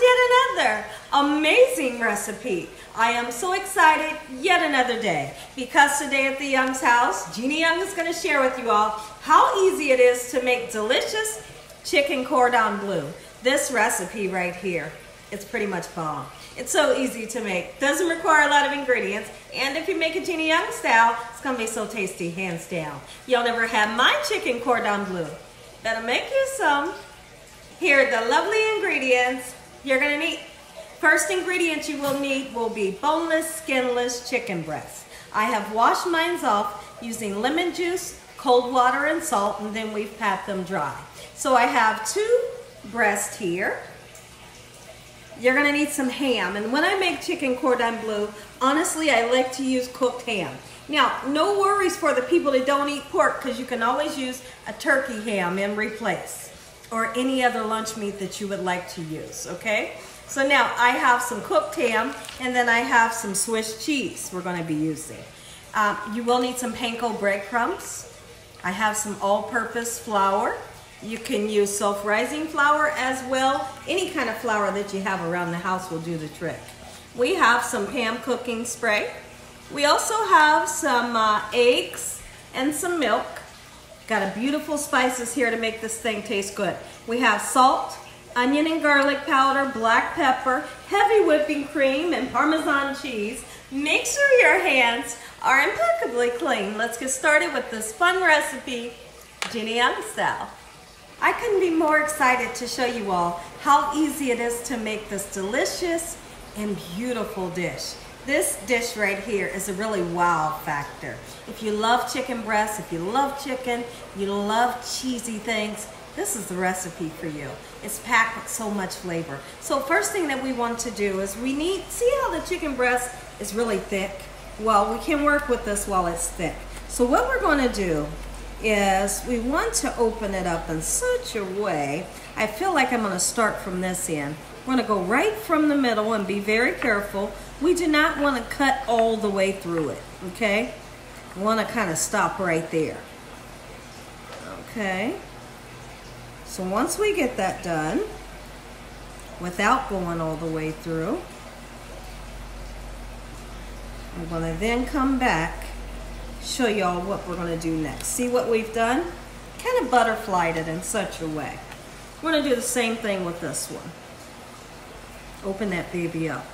yet another amazing recipe. I am so excited yet another day because today at the Young's house, Gina Young is going to share with you all how easy it is to make delicious chicken cordon bleu. This recipe right here, it's pretty much bomb. It's so easy to make, doesn't require a lot of ingredients, and if you make it Gina Young style, it's going to be so tasty, hands down. Y'all never had my chicken cordon bleu. Better make you some. Here are the lovely ingredients you're going to need. First ingredient you will need will be boneless, skinless chicken breasts. I have washed mine off using lemon juice, cold water, and salt, and then we've pat them dry. So I have 2 breasts here. You're going to need some ham, and when I make chicken cordon bleu, honestly, I like to use cooked ham. Now, no worries for the people that don't eat pork, because you can always use a turkey ham in replace, or any other lunch meat that you would like to use, okay? So now I have some cooked ham, and then I have some Swiss cheese we're going to be using. You will need some panko breadcrumbs. I have some all-purpose flour. You can use self-rising flour as well. Any kind of flour that you have around the house will do the trick. We have some Pam cooking spray. We also have some eggs and some milk. Got a beautiful spices here to make this thing taste good. We have salt, onion and garlic powder, black pepper, heavy whipping cream, and Parmesan cheese. Make sure your hands are impeccably clean. Let's get started with this fun recipe, Gina Young style. I couldn't be more excited to show you all how easy it is to make this delicious and beautiful dish. This dish right here is a really wow factor. If you love chicken breasts, if you love chicken, you love cheesy things, this is the recipe for you. It's packed with so much flavor. So first thing that we want to do is see how the chicken breast is really thick? Well, we can work with this while it's thick. So what we're going to do is we want to open it up in such a way, I feel like I'm going to start from this end. We're going to go right from the middle and be very careful. We do not want to cut all the way through it, okay? We want to kind of stop right there. Okay. So once we get that done, without going all the way through, I'm going to then come back, show y'all what we're going to do next. See what we've done? Kind of butterflied it in such a way. We're going to do the same thing with this one. Open that baby up.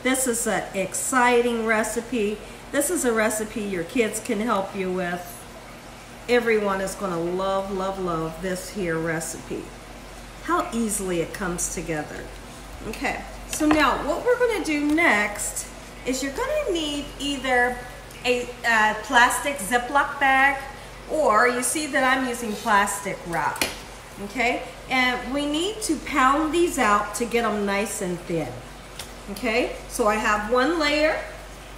This is an exciting recipe. This is a recipe your kids can help you with. Everyone is going to love, love, love this here recipe. How easily it comes together. Okay, so now what we're going to do next is you're going to need either a plastic Ziploc bag, or you see that I'm using plastic wrap, okay? And we need to pound these out to get them nice and thin, okay? So I have one layer,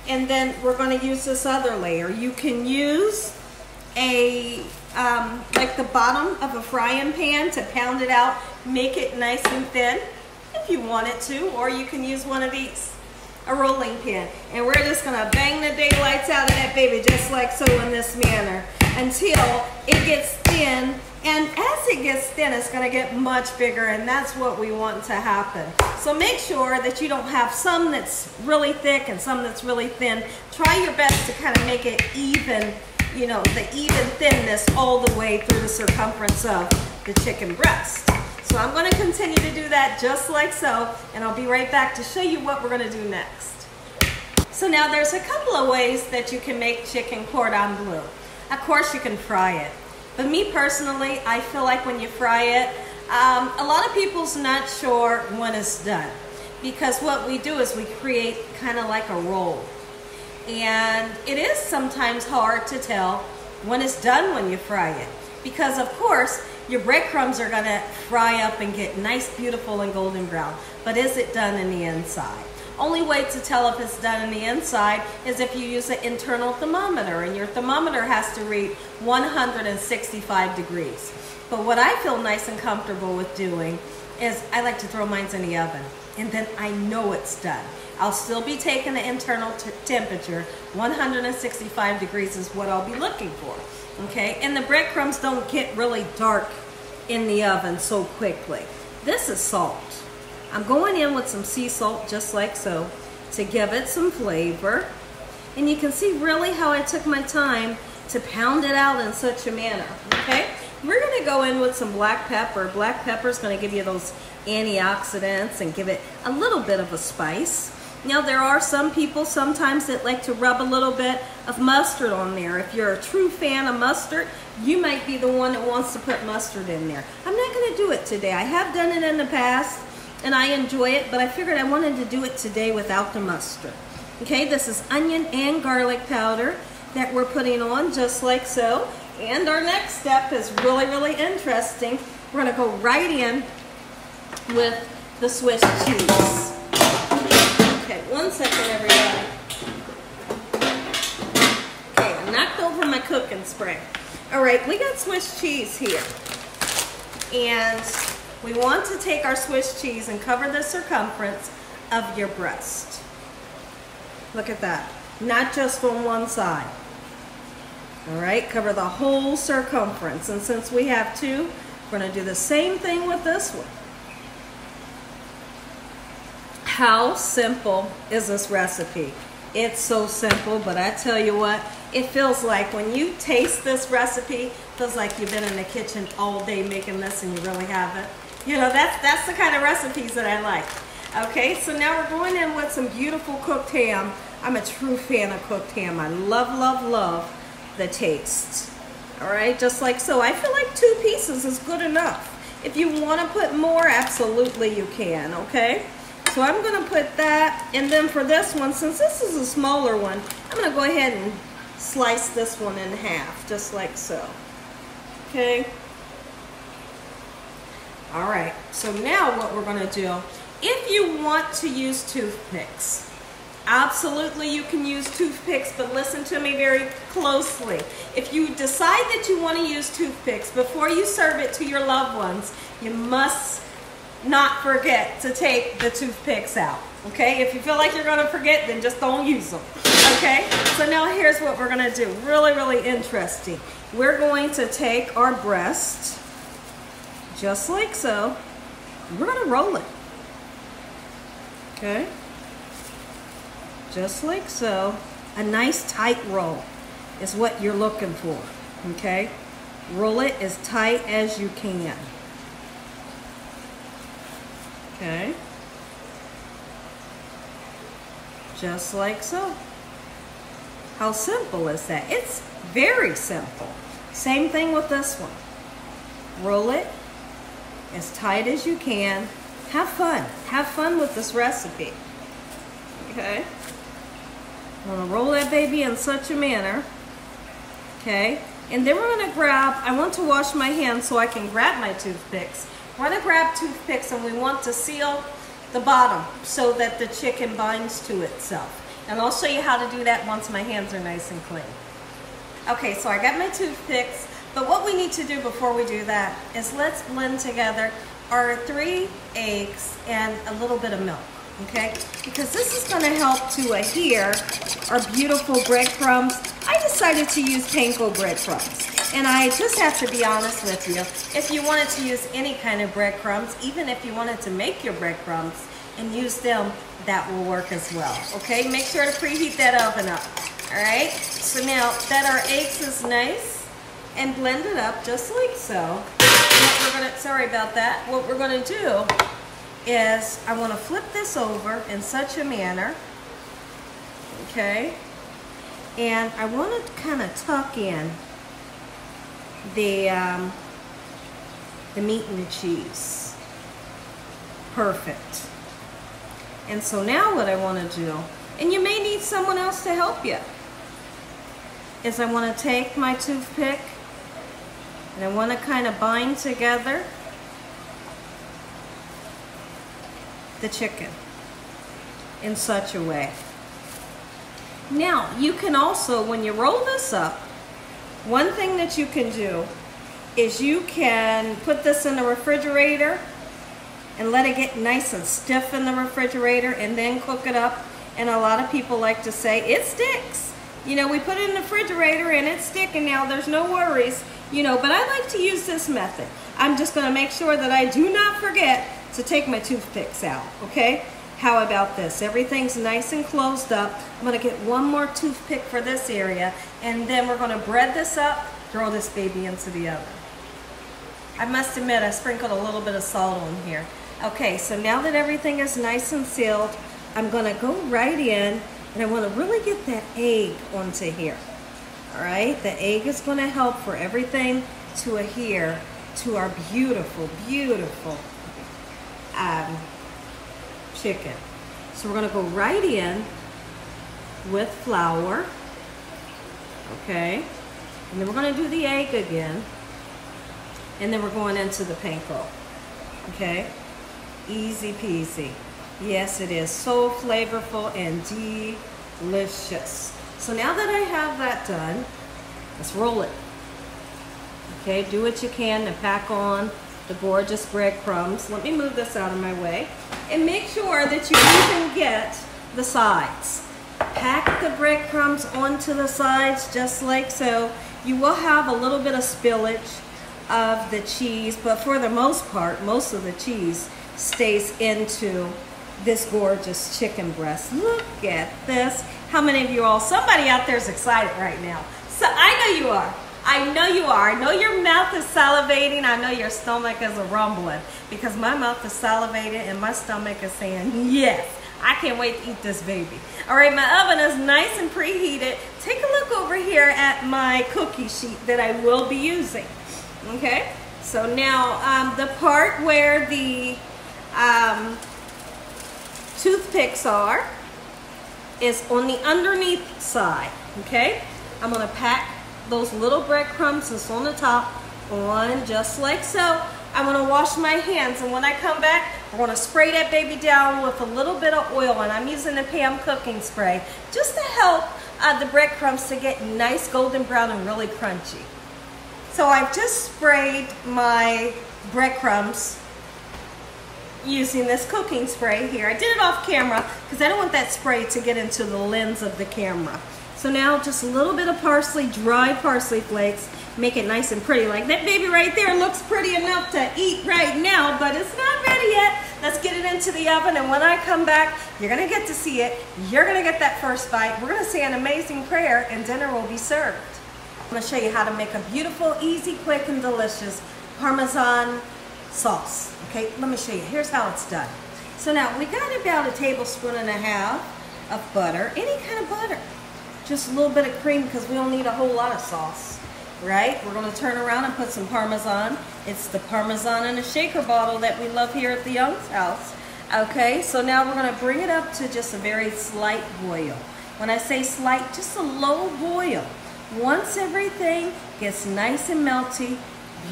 and then we're going to use this other layer. You can use like the bottom of a frying pan to pound it out, make it nice and thin if you want it to, or you can use one of these, a rolling pin, and we're just gonna bang the daylights out of that baby just like so in this manner until it gets thin, and as it gets thin it's gonna get much bigger, and that's what we want to happen. So make sure that you don't have some that's really thick and some that's really thin. Try your best to kind of make it even, you know, the even thinness all the way through the circumference of the chicken breast. So I'm going to continue to do that just like so, and I'll be right back to show you what we're going to do next. So now there's a couple of ways that you can make chicken cordon bleu. Of course you can fry it, but me personally, I feel like when you fry it, a lot of people's not sure when it's done, because what we do is we create kind of like a roll, and it is sometimes hard to tell when it's done when you fry it, because of course your breadcrumbs are gonna fry up and get nice, beautiful, and golden brown. But is it done in the inside? Only way to tell if it's done in the inside is if you use an internal thermometer, and your thermometer has to read 165 degrees. But what I feel nice and comfortable with doing is I like to throw mine in the oven, and then I know it's done. I'll still be taking the internal temperature. 165 degrees is what I'll be looking for. Okay, and the breadcrumbs don't get really dark in the oven so quickly. This is salt. I'm going in with some sea salt, just like so, to give it some flavor. And you can see really how I took my time to pound it out in such a manner, okay? We're gonna go in with some black pepper. Black pepper is gonna give you those antioxidants and give it a little bit of a spice. Now there are some people sometimes that like to rub a little bit of mustard on there. If you're a true fan of mustard, you might be the one that wants to put mustard in there. I'm not gonna do it today. I have done it in the past and I enjoy it, but I figured I wanted to do it today without the mustard. Okay, this is onion and garlic powder that we're putting on, just like so. And our next step is really, really interesting. We're gonna go right in with the Swiss cheese. Okay, 1 second, everybody. Okay, I knocked over my cooking spray. All right, we got Swiss cheese here. And we want to take our Swiss cheese and cover the circumference of your breast. Look at that, not just on one side. All right, cover the whole circumference. And since we have two, we're gonna do the same thing with this one. How simple is this recipe? It's so simple, but I tell you what, it feels like when you taste this recipe, it feels like you've been in the kitchen all day making this and you really haven't. You know, that's the kind of recipes that I like. Okay, so now we're going in with some beautiful cooked ham. I'm a true fan of cooked ham. I love, love, love the taste. All right, just like so. I feel like 2 pieces is good enough. If you want to put more, absolutely you can, okay? So I'm going to put that, and then for this one, since this is a smaller one, I'm going to go ahead and slice this one in half, just like so. Okay? All right, so now what we're going to do, if you want to use toothpicks, absolutely you can use toothpicks, but listen to me very closely. If you decide that you want to use toothpicks, before you serve it to your loved ones, you must not forget to take the toothpicks out, okay? If you feel like you're going to forget, then just don't use them, okay? So now here's what we're going to do. Really, really interesting. We're going to take our breast, just like so. We're going to roll it, okay? Just like so. A nice tight roll is what you're looking for, okay? Roll it as tight as you can. Okay? Just like so. How simple is that? It's very simple. Same thing with this one. Roll it as tight as you can. Have fun. Have fun with this recipe. Okay? I'm going to roll that baby in such a manner. Okay? And then we're going to grab, I want to wash my hands so I can grab my toothpicks. We're going to grab toothpicks and we want to seal the bottom so that the chicken binds to itself. And I'll show you how to do that once my hands are nice and clean. Okay, so I got my toothpicks, but what we need to do before we do that is let's blend together our 3 eggs and a little bit of milk, okay? Because this is going to help to adhere our beautiful breadcrumbs. I decided to use panko breadcrumbs. And I just have to be honest with you, if you wanted to use any kind of breadcrumbs, even if you wanted to make your breadcrumbs and use them, that will work as well, okay? Make sure to preheat that oven up, all right? So now that our eggs is nice and blended up just like so, what we're gonna, sorry about that, what we're gonna do is I wanna flip this over in such a manner, okay? And I wanna kind of tuck in the meat and the cheese. Perfect. And so now what I want to do, and you may need someone else to help you, is I want to take my toothpick and I want to kind of bind together the chicken in such a way. Now you can also, when you roll this up, one thing that you can do is you can put this in the refrigerator and let it get nice and stiff in the refrigerator and then cook it up. And a lot of people like to say, it sticks. You know, we put it in the refrigerator and it's sticking now, there's no worries. You know, but I like to use this method. I'm just gonna make sure that I do not forget to take my toothpicks out, okay? How about this? Everything's nice and closed up. I'm gonna get one more toothpick for this area, and then we're gonna bread this up, throw this baby into the oven. I must admit, I sprinkled a little bit of salt on here. Okay, so now that everything is nice and sealed, I'm gonna go right in, and I wanna really get that egg onto here. All right, the egg is gonna help for everything to adhere to our beautiful, beautiful chicken. So we're gonna go right in with flour, okay? And then we're gonna do the egg again. And then we're going into the panko, okay? Easy peasy. Yes, it is so flavorful and delicious. So now that I have that done, let's roll it. Okay, do what you can to pack on the gorgeous breadcrumbs. Let me move this out of my way. And make sure that you even get the sides. Pack the breadcrumbs onto the sides just like so. You will have a little bit of spillage of the cheese, but for the most part, most of the cheese stays into this gorgeous chicken breast. Look at this. How many of you all, somebody out there is excited right now. So I know you are. I know you are. I know your mouth is salivating. I know your stomach is rumbling because my mouth is salivating and my stomach is saying, yes, I can't wait to eat this baby. All right, my oven is nice and preheated. Take a look over here at my cookie sheet that I will be using. Okay, so now the part where the toothpicks are is on the underneath side, okay? I'm gonna pack those little breadcrumbs that's on the top on just like so. I'm gonna wash my hands, and when I come back, we're gonna spray that baby down with a little bit of oil, and I'm using the Pam cooking spray just to help the breadcrumbs to get nice golden brown and really crunchy. So I've just sprayed my breadcrumbs using this cooking spray here. I did it off camera because I don't want that spray to get into the lens of the camera. So now just a little bit of parsley, dry parsley flakes, make it nice and pretty. Like that baby right there looks pretty enough to eat right now, but it's not ready yet. Let's get it into the oven, and when I come back, you're gonna get to see it. You're gonna get that first bite. We're gonna say an amazing prayer, and dinner will be served. I'm gonna show you how to make a beautiful, easy, quick, and delicious Parmesan sauce. Okay, let me show you. Here's how it's done. So now we got about 1.5 tablespoons of butter, any kind of butter. Just a little bit of cream because we don't need a whole lot of sauce, right? We're gonna turn around and put some Parmesan. It's the Parmesan in a shaker bottle that we love here at the Young's house. Okay, so now we're gonna bring it up to just a very slight boil. When I say slight, just a low boil. Once everything gets nice and melty,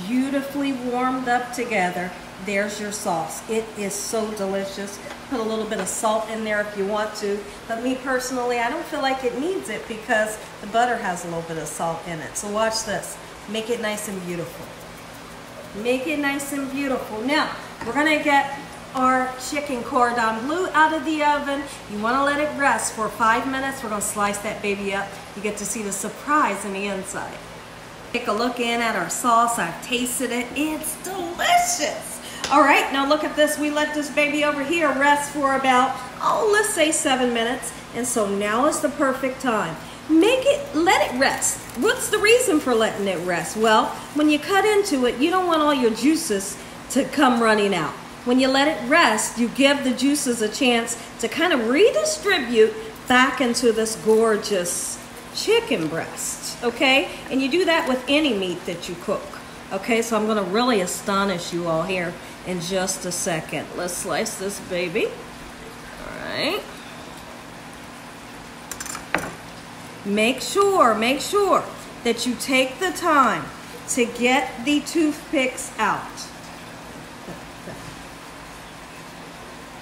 beautifully warmed up together, there's your sauce. It is so delicious. Put a little bit of salt in there if you want to, but me personally, I don't feel like it needs it because the butter has a little bit of salt in it. So watch this. Make it nice and beautiful. Make it nice and beautiful. Now, we're gonna get our chicken cordon bleu out of the oven. You wanna let it rest for 5 minutes. We're gonna slice that baby up. You get to see the surprise in the inside. Take a look in at our sauce. I've tasted it. It's delicious. All right, now look at this. We let this baby over here rest for about, let's say 7 minutes. And so now is the perfect time. Let it rest. What's the reason for letting it rest? Well, when you cut into it, you don't want all your juices to come running out. When you let it rest, you give the juices a chance to kind of redistribute back into this gorgeous chicken breast, okay? And you do that with any meat that you cook, okay? So I'm gonna really astonish you all here in just a second. Let's slice this baby, all right? Make sure that you take the time to get the toothpicks out.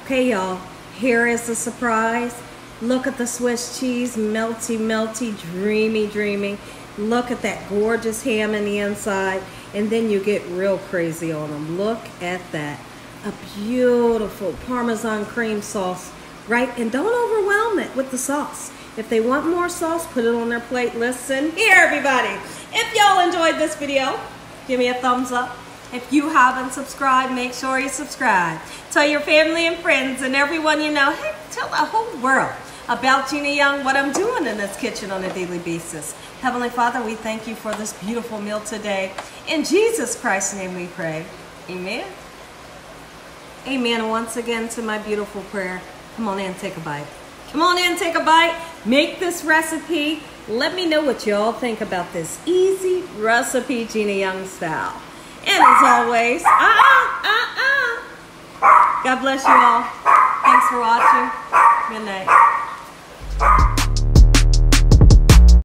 Okay, y'all, here is the surprise. Look at the Swiss cheese, melty, melty, dreamy, dreamy. Look at that gorgeous ham in the inside, and then you get real crazy on them. Look at that. A beautiful Parmesan cream sauce, right? And don't overwhelm it with the sauce. If they want more sauce, put it on their plate. Listen here, everybody. If y'all enjoyed this video, give me a thumbs up. If you haven't subscribed, make sure you subscribe. Tell your family and friends and everyone you know, hey, tell the whole world about Gina Young, what I'm doing in this kitchen on a daily basis. Heavenly Father, we thank you for this beautiful meal today. In Jesus Christ's name we pray. Amen. Amen. And once again to my beautiful prayer, come on in, take a bite. Come on in, take a bite. Make this recipe. Let me know what you all think about this easy recipe, Gina Young style. And as always, God bless you all. Thanks for watching. Good night.